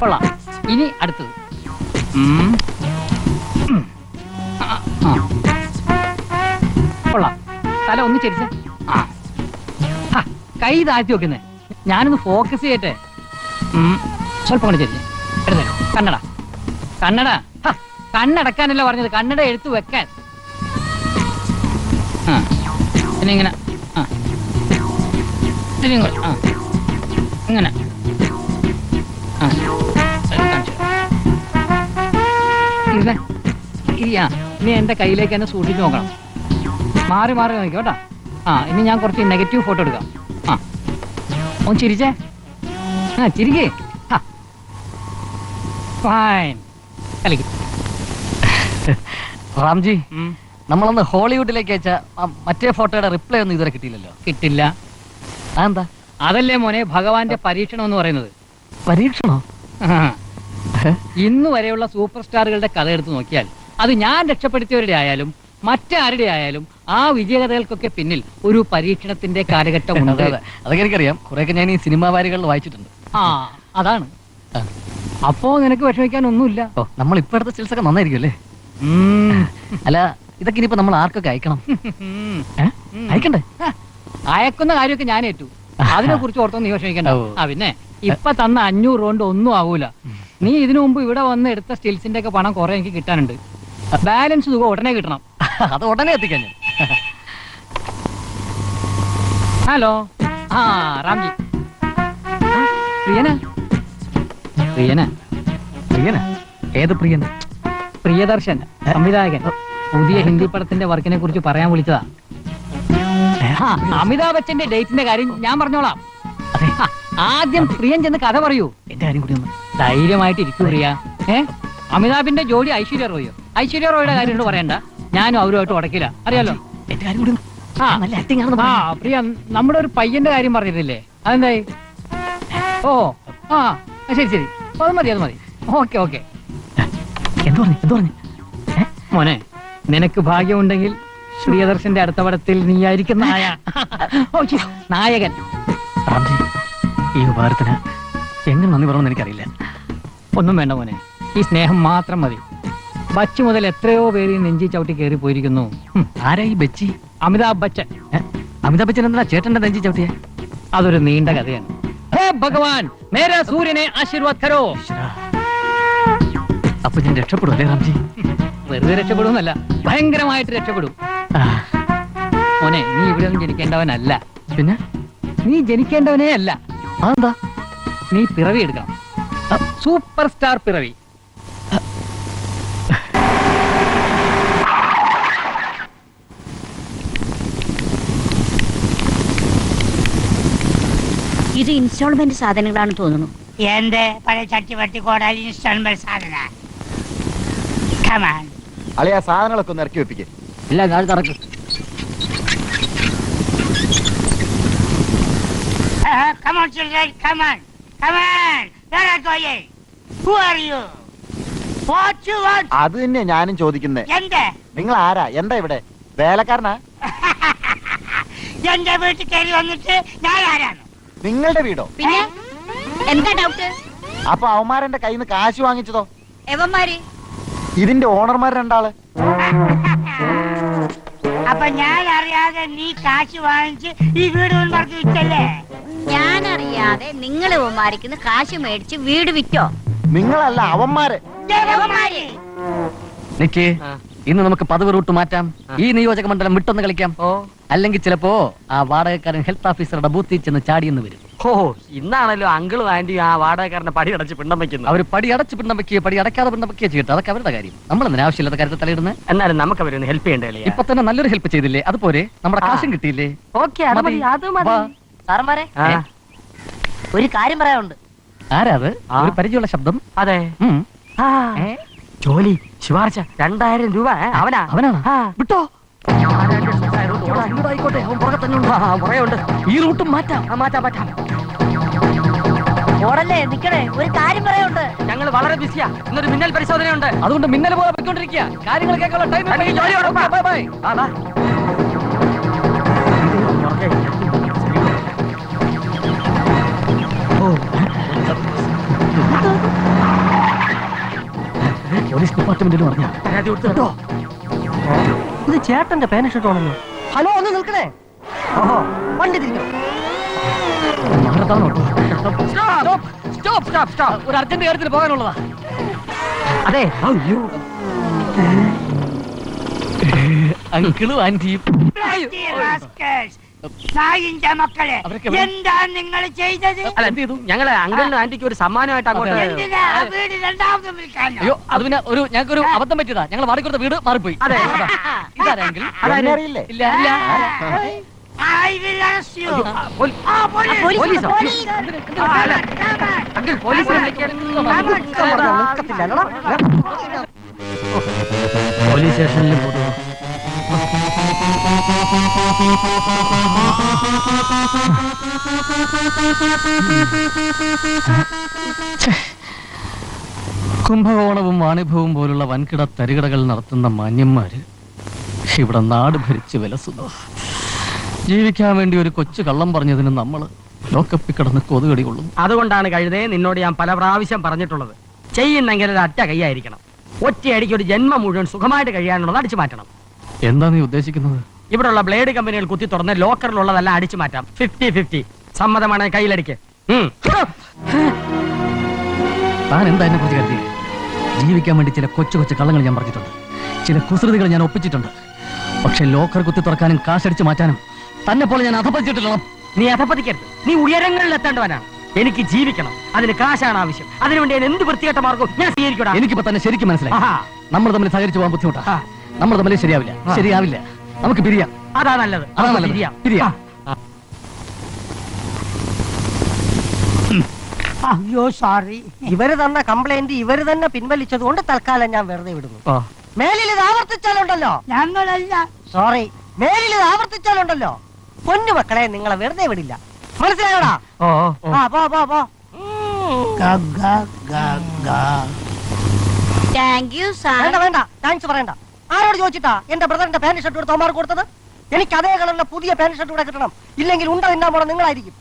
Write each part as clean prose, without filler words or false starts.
കൊള്ളാം. ഇനി അടുത്തത്. ഉം. ഉം. ആ, ആ. കൊള്ളാം. തല ഒന്ന് ചരിച്ച. കൈ താഴ്ത്തി വെക്കുന്നേ. ഞാനൊന്ന് ഫോക്കസ് ചെയ്യട്ടെ. സ്വല്പം കൊണ്ട് ചരിഞ്ഞ് എടുത്തേ. കണ്ണട കണ്ണട. കണ്ണടക്കാനല്ല പറഞ്ഞത്, കണ്ണട എടുത്തു വെക്കാൻ. ആ പിന്നെ ഇങ്ങനെ. ആ ഇനി ആ ഇങ്ങനെ. ആ ഇനി എന്റെ കയ്യിലേക്ക് തന്നെ സൂക്ഷിച്ച് നോക്കണം. മാറി മാറി നോക്കാം കേട്ടോ. ആ ഇനി ഞാൻ കുറച്ച് നെഗറ്റീവ് ഫോട്ടോ എടുക്കാം. ആ ഒന്ന് ചിരിച്ചേ. ആ ചിരിക്കേ. ഫൈൻ. കളിക്ക്. റാംജി, നമ്മളൊന്ന് ഹോളിവുഡിലേക്ക് അയച്ച മറ്റേ ഫോട്ടോയുടെ റിപ്ലൈ ഒന്നും ഇതുവരെ കിട്ടിയില്ലല്ലോ. കിട്ടില്ല. അതെന്താ? അതല്ലേ മോനെ ഭഗവാന്റെ പരീക്ഷണം എന്ന് പറയുന്നത്. പരീക്ഷണോ? ഇന്ന് വരെയുള്ള സൂപ്പർ സ്റ്റാറുകളുടെ കഥ എടുത്ത് നോക്കിയാൽ അത് ഞാൻ രക്ഷപ്പെടുത്തിയവരുടെ ആയാലും മറ്റാരുടെ ആയാലും ആ വിജയകഥകൾക്കൊക്കെ പിന്നിൽ ഒരു പരീക്ഷണത്തിന്റെ കാലഘട്ടം ഉണ്ട്. അതൊക്കെ എനിക്കറിയാം. കുറെയൊക്കെ ഞാൻ ഈ സിനിമാ വാരികളിൽ വായിച്ചിട്ടുണ്ട്. ആ അതാണ്. അപ്പോ നിനക്ക് വിഷമിക്കാൻ ഒന്നുമില്ല. ഓ, നമ്മൾ ഇപ്പൊ എടുത്ത സ്റ്റിൽസ് ഒക്കെ നന്നായിരിക്കും അല്ലേ? അല്ല, ഇതൊക്കെ ഇനിയിപ്പോ നമ്മൾ ആർക്കൊക്കെ അയക്കണം? അയക്കണ്ടേ? അയക്കുന്ന കാര്യമൊക്കെ ഞാൻ ഏറ്റു. അതിനെ കുറിച്ച് ഓർത്തൊന്നും നീ വിഷമിക്കണ്ട. ആ പിന്നെ ഇപ്പൊ തന്ന 500 കൊണ്ട് ഒന്നും ആവൂല. നീ ഇതിനു മുമ്പ് ഇവിടെ വന്ന് എടുത്ത സ്റ്റിൽസിന്റെ ഒക്കെ പണം കുറെ എനിക്ക് കിട്ടാനുണ്ട്. ബാലൻസ് തുക ഉടനെ കിട്ടണം. അത് ഉടനെ എത്തിക്കാൻ ഞാൻ. ഹലോ. ആ റാംജി. പ്രിയനാ? പ്രിയനാ? പ്രിയനാ? ഏത് പ്രിയൻ? പ്രിയദർശൻ, സംവിധായകൻ. പുതിയ ഹിന്ദി പടത്തിന്റെ വർക്കിനെ കുറിച്ച് പറയാൻ വിളിച്ചതാ. അമിതാഭ് ബച്ചന്റെ ഡേറ്റിന്റെ കാര്യം ഞാൻ പറഞ്ഞോളാം. ആദ്യം പ്രിയൻ ചെന്ന് കഥ പറയൂ. എന്റെ കാര്യം കൂടി ഒന്ന് ധൈര്യമായിട്ട് ഇരിക്കൂ പ്രിയ. അമിതാഭിന്റെ ജോഡി ഐശ്വര്യ റോയോ. ഐശ്വര്യ റോയുടെ കാര്യം പറയണ്ട, ഞാനും അവരുമായിട്ട് ഉടക്കില്ല, അറിയാലോ. എന്റെ കാര്യം കൂടി നല്ല ആക്ടിംഗ് ആണെന്ന്. ആ പ്രിയ, നമ്മുടെ ഒരു പയ്യന്റെ കാര്യം പറഞ്ഞിട്ടില്ലേ, അതെന്തായി? ഓ ആ ശരി ശരി, അത് മതി അത് മതി. Okay okay. എന്തു പറഞ്ഞു? മോനെ, നിനക്ക് ഭാഗ്യമുണ്ടെങ്കിൽ പ്രിയദർശന്റെ അടുത്ത പടത്തിൽ നീയായിരിക്കും നായകൻ. ഈ ഉപകാരത്തിന് എങ്ങനെ നന്ദി പറയണമെന്ന് എനിക്കറിയില്ല. ഒന്നും വേണ്ട മോനെ, ഈ സ്നേഹം മാത്രം മതി. ബച്ചി മുതൽ എത്രയോ പേര് നെഞ്ചി ചവിട്ടി കയറി പോയിരിക്കുന്നു. ആരാ ഈ ബച്ചി? അമിതാഭ് ബച്ചൻ. അമിതാഭ് ബച്ചൻ എന്താ ചേട്ടന്റെ നെഞ്ചി ചവിട്ടിയെ? അതൊരു നീണ്ട കഥയാണ്. ഹേ ഭഗവാൻ, മേരാ സൂര്യനെ ആശീർവാദ് കരോ. അപ്പൊ ഞാൻ രക്ഷപ്പെടും അല്ലേ റാംജി? വെറുതെ രക്ഷപ്പെടുന്നല്ല, ഭയങ്കരമായിട്ട് രക്ഷപ്പെടും. മോനെ, നീ ഇവിടെ ഒന്നും ജനിക്കേണ്ടവനല്ല. പിന്നെ? നീ ജനിക്കേണ്ടവനേ അല്ല. അതെന്താ? നീ പിറവി എടുക്കണം. സൂപ്പർ സ്റ്റാർ പിറവി. ഇത് ഇൻസ്റ്റാൾമെന്റ് സാധനങ്ങളാണ് തോന്നുന്നു. എന്റെ പഴയ ചട്ടിവട്ടി കോടാലി ഇൻസ്റ്റാൾമെന്റ് സാധന. അളിയ സാധനങ്ങളൊക്കെ ഒന്ന് ഇറക്കി വെപ്പിക്കേ. ഇല്ല, ഞാൻ നടക്കും. അത് തന്നെ ഞാനും ചോദിക്കുന്നേ. നിങ്ങൾ ആരാ? എന്താ ഇവിടെ വേലക്കാരനാ? എന്റെ വീട്ടിൽ കയറി വന്നിട്ട് ഞാൻ ആരാണ്? നിങ്ങളുടെ വീടോ? പിന്നെ എന്താ ഡൗട്ട്? അപ്പൊ അവന്മാരെന്റെ കയ്യിൽ നിന്ന് കാശ് വാങ്ങിച്ചതോ? എവന്മാര്? ഇതിന്റെ ഓണർമാർ രണ്ടാള്. അപ്പൊ ഞാൻ അറിയാതെ നീ കാശ് വാങ്ങിച്ച് ഈ വീട് വിറ്റല്ലേ? ഞാൻ അറിയാതെ നിങ്ങൾ ഇവന്മാരിക്കുന്ന കാശ് മേടിച്ച് വീട് വിറ്റോ? നിങ്ങളല്ല, അവന്മാര്. നിക്ക്, ഇന്ന് നമുക്ക് പതിവ് റൂട്ട് മാറ്റാം. ഈ നിയോജക മണ്ഡലം വിട്ടൊന്ന് കളിക്കാം. അല്ലെങ്കിൽ ചിലപ്പോ ആ വാടകക്കാരൻ ഹെൽത്ത് ഓഫീസറുടെ ബൂത്തിൽ ചെന്ന് ചാടിയെന്ന് വരും. ഓ, ഇന്നാണല്ലോ അങ്കിളും ആന്റിയും ആ വാടകക്കാരനെ പടി അടച്ച് പിണ്ടം വെക്കുന്നത്. അവർ പടി അടച്ച് പിണ്ടം വെക്കുകയോ പടി അടയ്ക്കാതെ പിണ്ടം വെക്കുകയോ ചെയ്യട്ടെ, അതൊക്കെ അവരുടെ കാര്യം. നമ്മളെന്തിനാ ആവശ്യമില്ലാത്ത കാര്യത്തിൽ തലയിടുന്നത്? എന്നാലും നമുക്ക് അവരൊന്ന് ഹെൽപ്പ് ചെയ്യണ്ടേ? ഇപ്പൊ തന്നെ നല്ലൊരു ഹെൽപ്പ് ചെയ്തില്ലേ? അതുപോലെ നമ്മുടെ കാശും കിട്ടിയില്ലേ? ഓക്കെ, അത് മതി. സാറന്മാരെ, ഒരു കാര്യം പറയാനുണ്ട്. ആരാ അത്? ഒരു പരിചയമുള്ള ശബ്ദം. അതെ, ജോലി ശുപാർശ 2000 രൂപ. അവനാണ്. വിട്ടോ, ആയിക്കോട്ടെ, അവൻ പുറകെ തന്നെ ഉണ്ട്. ഈ റൂട്ടും മാറ്റാം. മാറ്റാം. ഓടല്ലേ, നിക്കണേ, ഒരു കാര്യം പറയാനുണ്ട്. ഞങ്ങൾ വളരെ ബിസിയാ. ഇന്നൊരു മിന്നൽ പരിശോധനയുണ്ട്. അതുകൊണ്ട് മിന്നൽ പോലെ പോയിക്കൊണ്ടിരിക്കുക. കാര്യങ്ങൾ കേൾക്കാനുള്ള ടൈം. Bye bye. ഓ പോലീസ് ഡിപ്പാർട്ട്മെന്റിൽ പറഞ്ഞ പരാതി കൊടുത്തോ? ഇത് ചേട്ടന്റെ പാന്റ് ഷർട്ട് ആണല്ലോ. ഹലോ, ഒന്ന് നിൽക്കണേ. ഓഹോ, വണ്ടി തിരിക്കണം. ഒരു അർജന്റ് കാര്യത്തിന് പോകാനുള്ളതാ. അതെ. അയ്യോ, അങ്കിളും ആന്റിയും Bloody rascals. നായിന്റെ മക്കളെ, അവരൊക്കെ എന്താ നിങ്ങൾ ചെയ്തത്? അല്ല, എന്ത് ചെയ്തു? ഞങ്ങള് അങ്കിളിനും ആന്റിക്ക് ഒരു സമ്മാനമായിട്ട് അങ്ങോട്ട് എന്തിനാ ആ വീട് രണ്ടാമത് വിൽക്കാനോ? അയ്യോ, അത് പിന്നെ ഞങ്ങൾക്കൊരു അബദ്ധം പറ്റിയതാ. ഞങ്ങൾ മാറിക്കൊടുത്ത വീട് മാറിപ്പോയി. അതെ. ഇതാരാ അങ്കിൾ? എന്നെ അറിയില്ലേ? ഇല്ല ഇല്ല. I will arrest you. പോലീ- ആ, പോലീസ്. പോലീസോ? പോലീസ്. അല്ല. അങ്കിൾ പോലീസിനെ വിളിക്കാൻ പോലീസ് സ്റ്റേഷനിൽ പോകുന്നു. കുംഭകോണവും വാണിഭവും പോലുള്ള വൻകിട തരികടകൾ നടത്തുന്ന മാന്യന്മാര് ഇവിടെ നാട് ഭരിച്ച് വിലസുന്നു. ജീവിക്കാൻ വേണ്ടി ഒരു കൊച്ചു കള്ളം പറഞ്ഞതിന് നമ്മൾ ലോക്കപ്പിൽ കിടന്ന് കൊതുകടി കൊള്ളും. അതുകൊണ്ടാണ് കഴുതേ നിന്നോട് ഞാൻ പല പ്രാവശ്യം പറഞ്ഞിട്ടുള്ളത്, ചെയ്യുന്നെങ്കിൽ ഒരു അറ്റ കൈയായിരിക്കണം. ഒറ്റയടിക്ക് ഒരു ജന്മം മുഴുവൻ സുഖമായിട്ട് കഴിയാനുള്ളത് അടിച്ചു മാറ്റണം. എന്താ നീ ഉദ്ദേശിക്കുന്നത്? ഇവിടെയുള്ള ബ്ലേഡ് കമ്പനികൾ കുത്തി തുറന്ന് ലോക്കറിലുള്ളതെല്ലാം അടിച്ചു മാറ്റാം. 50-50 സമ്മതമാണ്. കയ്യിലടിക്ക്. താൻ എന്താ എന്നെ കുറിച്ച് കരുതി? ജീവിക്കാൻ വേണ്ടി ചില കൊച്ചു കൊച്ചു കള്ളങ്ങൾ ഞാൻ പറഞ്ഞിട്ടുണ്ട്, ചില കുസൃതികൾ ഞാൻ ഒപ്പിച്ചിട്ടുണ്ട്. പക്ഷെ ലോക്കർ കുത്തി തുറക്കാനും കാശടിച്ചു മാറ്റാനും തന്നെ പോലെ ഞാൻ അധപ്പതിച്ചിട്ടില്ല. നീ അധപ്പതിക്കരുത്. നീ ഉയരങ്ങളിൽ എത്തേണ്ടവനാണ്. എനിക്ക് ജീവിക്കണം, അതിന് കാശാണ് ആവശ്യം. അതിനുവേണ്ടി ഞാൻ എന്ത് വൃത്തികെട്ട മാർഗവും ഞാൻ സ്വീകരിക്കണം. എനിക്കിപ്പോ തന്നെ ശരിക്കും മനസ്സിലായി. ആഹാ. നമ്മൾ തമ്മിൽ സഹകരിച്ചു പോകാൻ ബുദ്ധിമുട്ടാ. നമ്മൾ തമ്മിൽ ശരിയാവില്ല. ശരിയാവില്ല. നമുക്ക് പിരിയാം. അതാ നല്ലത്. അതാ നല്ലത്. പിരിയാം. പിരിയാം. അയ്യോ, സോറി. ഇവര് തന്ന കംപ്ലൈന്റ് ഇവര് തന്നെ പിൻവലിച്ചത് കൊണ്ട് തൽക്കാലം ഞാൻ വെറുതെ വിടുന്നു. മേലിൽ ഇത് ആവർത്തിച്ചാലുണ്ടല്ലോ. ഞങ്ങളല്ല. സോറി, മേലിൽ ഇത് ആവർത്തിച്ചാലുണ്ടല്ലോ പൊന്നു മക്കളെ നിങ്ങളെ വെറുതെ വിടില്ല. മനസ്സിലായോടാ? ഓ ആ, പോ പോ പോ. Thank you sir. വേണ്ട വേണ്ട, താങ്ക്സ് പറയണ്ട. ആരോട് ചോദിച്ചിട്ടാ എന്റെ ബ്രദറിന്റെ പാന്റ് ഷർട്ട് എടുത്ത് അവന്മാർക്ക് കൊടുത്തത്? എനിക്ക് അതേ കളറിലെ പുതിയ പാന്റ് ഷർട്ട് കൂടെ കിട്ടണം. ഇല്ലെങ്കിൽ ഉണ്ട തിന്നാൻ പോണം നിങ്ങളായിരിക്കും.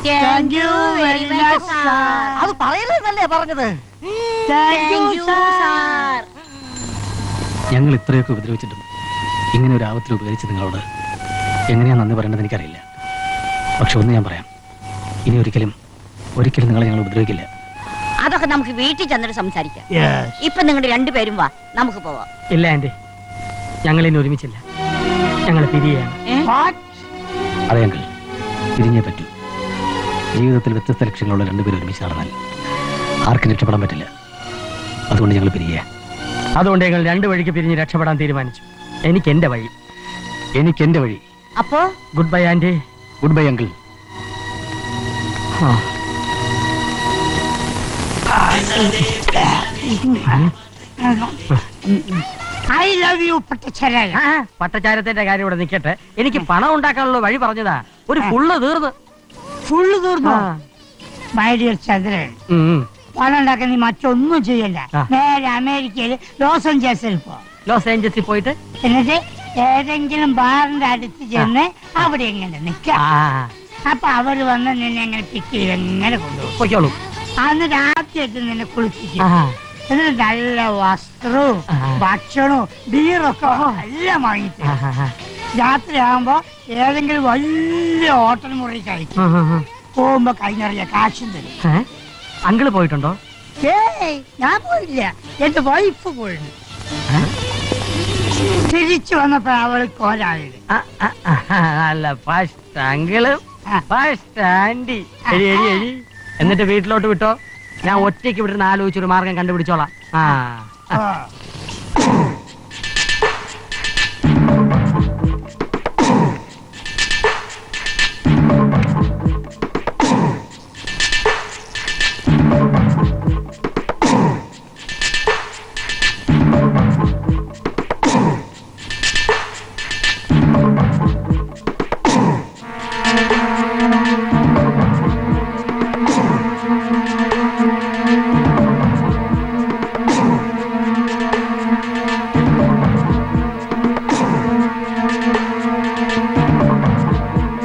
Thank you very much sir. അത് പറയരുതെന്നല്ലേ പറഞ്ഞത്? Thank you sir. ഞങ്ങൾ ഇത്രയൊക്കെ ഉപദ്രവിച്ചിട്ടും ഇങ്ങനെ ഒരു ആപത്തിൽ ഉപകരിച്ച് നിങ്ങളോട് എങ്ങനെയാ നന്ദി പറയേണ്ടത് എനിക്കറിയില്ല. പക്ഷെ ഒന്ന് ഞാൻ പറയാം, ഇനി ഒരിക്കലും നിങ്ങളെ ഞങ്ങൾ ഉപദ്രവിക്കില്ല. അതൊക്കെ നമുക്ക് വീട്ടിൽ ചെന്നിട്ട് സംസാരിക്കാം. ഇപ്പൊ നിങ്ങൾ രണ്ടുപേരും വാ, നമുക്ക് പോവാം. ഇല്ല ആന്റി, ഞങ്ങൾ ഇനി ഒരുമിച്ചില്ല. ഞങ്ങൾ പിരിയാണ്. അതെ അങ്കിൾ, പിരിഞ്ഞേ പറ്റൂ. ജീവിതത്തിൽ വ്യത്യസ്ത ലക്ഷ്യങ്ങളുള്ള രണ്ടുപേരും ഒരുമിച്ച് നടന്നാൽ ആർക്കും രക്ഷപ്പെടാൻ പറ്റില്ല. അതുകൊണ്ട് ഞങ്ങൾ പിരിയുക. അതുകൊണ്ട് ഞങ്ങൾ രണ്ടു വഴിക്ക് പിരിഞ്ഞ് രക്ഷപ്പെടാൻ തീരുമാനിച്ചു. എനിക്ക് എന്റെ വഴി. അപ്പോ goodbye aunty. Goodbye uncle. I love you പട്ടച്ചര. പട്ടച്ചാരത്തിന്റെ കാര്യം ഇവിടെ നിൽക്കട്ടെ. എനിക്ക് പണം ഉണ്ടാക്കാനുള്ള വഴി പറഞ്ഞതാ. ഒരു ഫുള്ള് തീർന്ന്. ഫുള്ള് തീർന്നു. മൈ ഡിയർ ചന്ദ്രൻ, പണം ഉണ്ടാക്കാൻ നീ മറ്റൊന്നും ചെയ്യല്ല. നേരെ അമേരിക്കയിൽ ലോസ് ഏഞ്ചൽസിൽ പോ. ലോസ് ഏഞ്ചൽസിൽ പോയിട്ട് എന്നിട്ട് ഏതെങ്കിലും ബാറിന്റെ അടുത്ത് ചെന്ന് അവിടെ എങ്ങനെ നിൽക്കാം. അപ്പൊ അവര് വന്ന് നിന്നെ എങ്ങനെ പിക്ക് ചെയ്ത് എങ്ങനെ കൊണ്ടുപോകും. പൊയ്ക്കോളൂ. അന്ന് രാത്രിയായിട്ട് നിന്നെ കുളിപ്പിക്കും. എന്നിട്ട് നല്ല വസ്ത്രവും ഭക്ഷണവും ബീറൊക്കെ എല്ലാം വാങ്ങിച്ചു. രാത്രിയാകുമ്പോ ഏതെങ്കിലും വലിയ ഹോട്ടൽ മുറി കഴിക്കും. പോകുമ്പോ കഴിഞ്ഞറിയ കാശും തരും. അങ്കിള് പോയിട്ടുണ്ടോ? ഏയ്, ഞാൻ പോയില്ല. എന്റെ വൈഫ് പോയിട്ടുണ്ട്. തിരിച്ചു വന്നപ്പോ അവള് കോലായത്. അല്ല, ഫസ്റ്റ് അങ്കിള് ഫസ്റ്റ് ആന്റി. എഴി എഴി എഴി. എന്നിട്ട് വീട്ടിലോട്ട് വിട്ടോ. ഞാൻ ഒറ്റയ്ക്ക് വിട്ടിരുന്ന് ആലോചിച്ചൊരു മാർഗം കണ്ടുപിടിച്ചോളാം.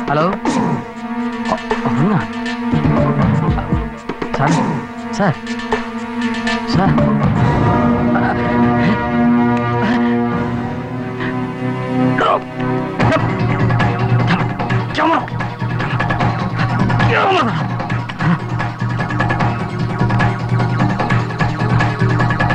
Hello sir sir sir